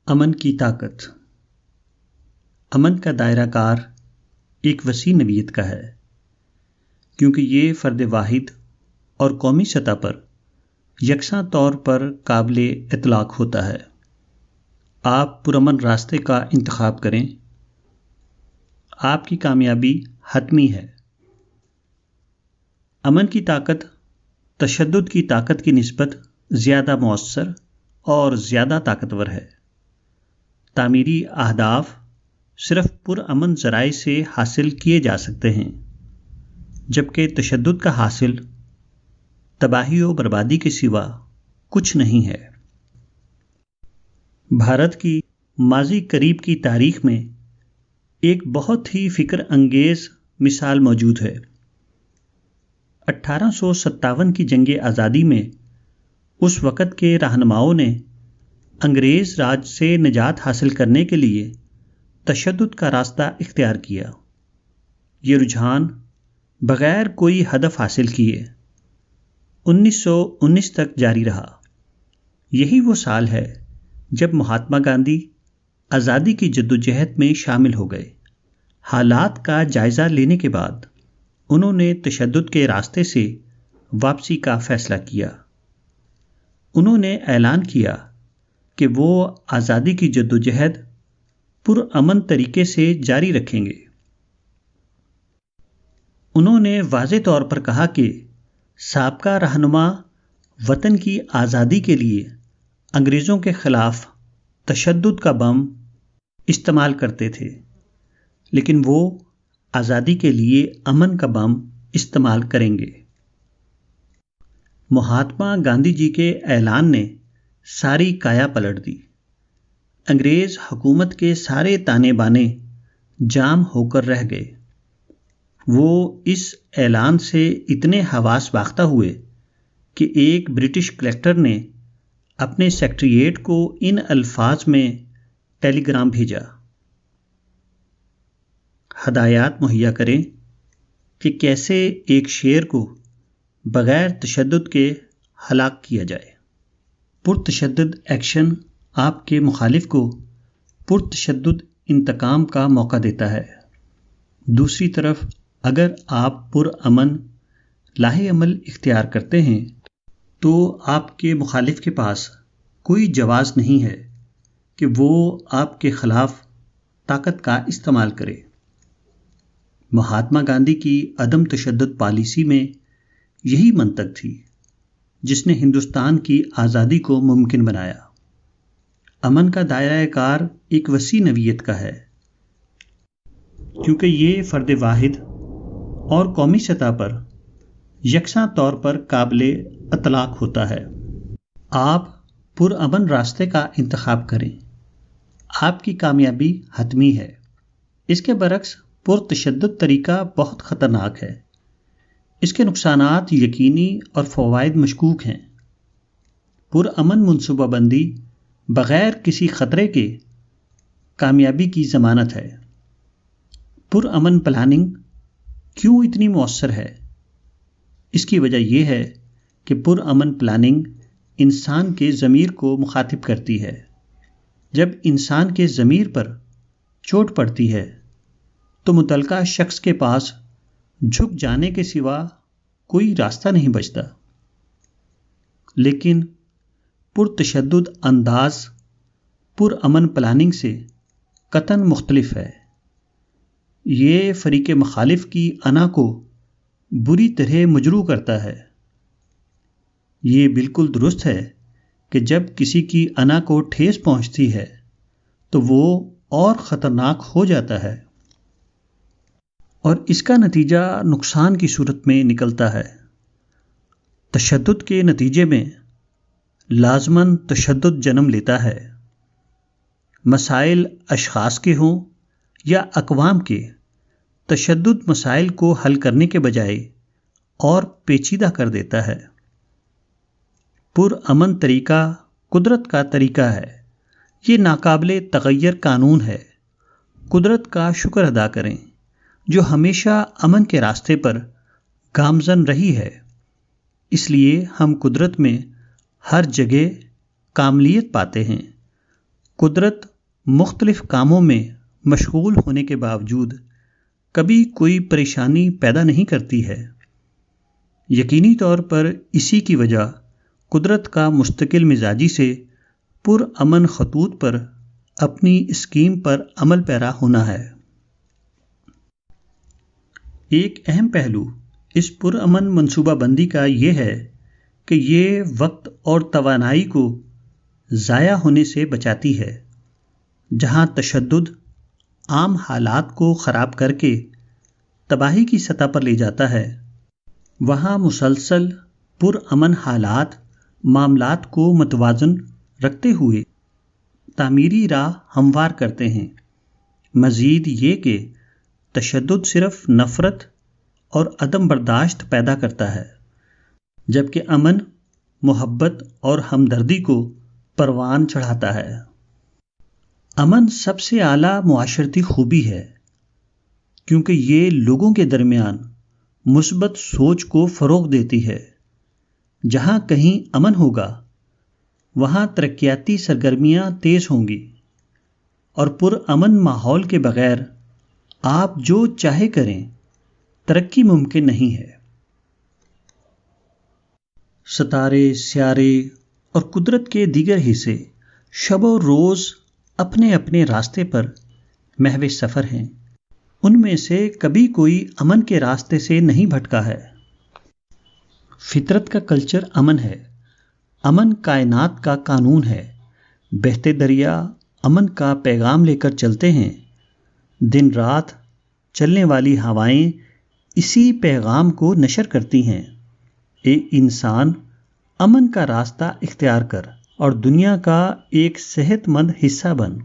امن کی طاقت۔ امن کا دائرہ کار ایک وسیع نوعیت کا ہے، کیونکہ یہ فرد واحد اور قومی سطح پر یکساں طور پر قابل اطلاق ہوتا ہے۔ آپ پرامن راستے کا انتخاب کریں، آپ کی کامیابی حتمی ہے۔ امن کی طاقت تشدد کی طاقت کی نسبت زیادہ مؤثر اور زیادہ طاقتور ہے۔ تعمیری اہداف صرف پرامن ذرائع سے حاصل کیے جا سکتے ہیں، جبکہ تشدد کا حاصل تباہی و بربادی کے سوا کچھ نہیں ہے۔ بھارت کی ماضی قریب کی تاریخ میں ایک بہت ہی فکر انگیز مثال موجود ہے۔ 1857 کی جنگ آزادی میں اس وقت کے رہنماؤں نے انگریز راج سے نجات حاصل کرنے کے لیے تشدد کا راستہ اختیار کیا۔ یہ رجحان بغیر کوئی ہدف حاصل کیے 1919 تک جاری رہا۔ یہی وہ سال ہے جب مہاتما گاندھی آزادی کی جدوجہد میں شامل ہو گئے۔ حالات کا جائزہ لینے کے بعد انہوں نے تشدد کے راستے سے واپسی کا فیصلہ کیا۔ انہوں نے اعلان کیا کہ وہ آزادی کی جدوجہد پرامن طریقے سے جاری رکھیں گے۔ انہوں نے واضح طور پر کہا کہ سابقہ رہنما وطن کی آزادی کے لیے انگریزوں کے خلاف تشدد کا بم استعمال کرتے تھے، لیکن وہ آزادی کے لیے امن کا بم استعمال کریں گے۔ مہاتما گاندھی جی کے اعلان نے ساری کایا پلٹ دی۔ انگریز حکومت کے سارے تانے بانے جام ہو کر رہ گئے۔ وہ اس اعلان سے اتنے حواس باختہ ہوئے کہ ایک برٹش کلکٹر نے اپنے سیکریٹریٹ کو ان الفاظ میں ٹیلی گرام بھیجا: ہدایات مہیا کریں کہ کیسے ایک شیر کو بغیر تشدد کے ہلاک کیا جائے۔ پرتشدد ایکشن آپ کے مخالف کو پرتشدد انتقام کا موقع دیتا ہے۔ دوسری طرف اگر آپ پرامن لاہ عمل اختیار کرتے ہیں تو آپ کے مخالف کے پاس کوئی جواز نہیں ہے کہ وہ آپ کے خلاف طاقت کا استعمال کرے۔ مہاتما گاندھی کی عدم تشدد پالیسی میں یہی منطق تھی جس نے ہندوستان کی آزادی کو ممکن بنایا۔ امن کا دائرہ کار ایک وسیع نوعیت کا ہے، کیونکہ یہ فرد واحد اور قومی سطح پر یکساں طور پر قابل اطلاق ہوتا ہے۔ آپ پرامن راستے کا انتخاب کریں، آپ کی کامیابی حتمی ہے۔ اس کے برعکس پرتشدد طریقہ بہت خطرناک ہے۔ اس کے نقصانات یقینی اور فوائد مشکوک ہیں۔ پرامن منصوبہ بندی بغیر کسی خطرے کے کامیابی کی ضمانت ہے۔ پرامن پلاننگ کیوں اتنی مؤثر ہے؟ اس کی وجہ یہ ہے کہ پرامن پلاننگ انسان کے ضمیر کو مخاطب کرتی ہے۔ جب انسان کے ضمیر پر چوٹ پڑتی ہے تو متعلقہ شخص کے پاس جھک جانے کے سوا کوئی راستہ نہیں بچتا۔ لیکن پرتشدد انداز پرامن پلاننگ سے قطعاً مختلف ہے۔ یہ فریق مخالف کی انا کو بری طرح مجروح کرتا ہے۔ یہ بالکل درست ہے کہ جب کسی کی انا کو ٹھیس پہنچتی ہے تو وہ اور خطرناک ہو جاتا ہے، اور اس کا نتیجہ نقصان کی صورت میں نکلتا ہے۔ تشدد کے نتیجے میں لازماً تشدد جنم لیتا ہے۔ مسائل اشخاص کے ہوں یا اقوام کے، تشدد مسائل کو حل کرنے کے بجائے اور پیچیدہ کر دیتا ہے۔ پرامن طریقہ قدرت کا طریقہ ہے۔ یہ ناقابل تغیر قانون ہے۔ قدرت کا شکر ادا کریں جو ہمیشہ امن کے راستے پر گامزن رہی ہے۔ اس لیے ہم قدرت میں ہر جگہ کاملیت پاتے ہیں قدرت مختلف کاموں میں مشغول ہونے کے باوجود کبھی کوئی پریشانی پیدا نہیں کرتی ہے۔ یقینی طور پر اسی کی وجہ قدرت کا مستقل مزاجی سے پرامن خطوط پر اپنی اسکیم پر عمل پیرا ہونا ہے۔ ایک اہم پہلو اس پرامن منصوبہ بندی کا یہ ہے کہ یہ وقت اور توانائی کو ضائع ہونے سے بچاتی ہے۔ جہاں تشدد عام حالات کو خراب کر کے تباہی کی سطح پر لے جاتا ہے، وہاں مسلسل پرامن حالات معاملات کو متوازن رکھتے ہوئے تعمیری راہ ہموار کرتے ہیں۔ مزید یہ کہ تشدد صرف نفرت اور عدم برداشت پیدا کرتا ہے، جبکہ امن محبت اور ہمدردی کو پروان چڑھاتا ہے۔ امن سب سے اعلیٰ معاشرتی خوبی ہے کیونکہ یہ لوگوں کے درمیان مثبت سوچ کو فروغ دیتی ہے۔ جہاں کہیں امن ہوگا وہاں ترقیاتی سرگرمیاں تیز ہوں گی، اور پرامن ماحول کے بغیر آپ جو چاہے کریں ترقی ممکن نہیں ہے۔ ستارے، سیارے اور قدرت کے دیگر حصے شب و روز اپنے اپنے راستے پر محو سفر ہیں۔ ان میں سے کبھی کوئی امن کے راستے سے نہیں بھٹکا ہے۔ فطرت کا کلچر امن ہے۔ امن کائنات کا قانون ہے۔ بہتے دریا امن کا پیغام لے کر چلتے ہیں۔ دن رات چلنے والی ہوائیں اسی پیغام کو نشر کرتی ہیں۔ اے انسان، امن کا راستہ اختیار کر اور دنیا کا ایک صحت مند حصہ بن۔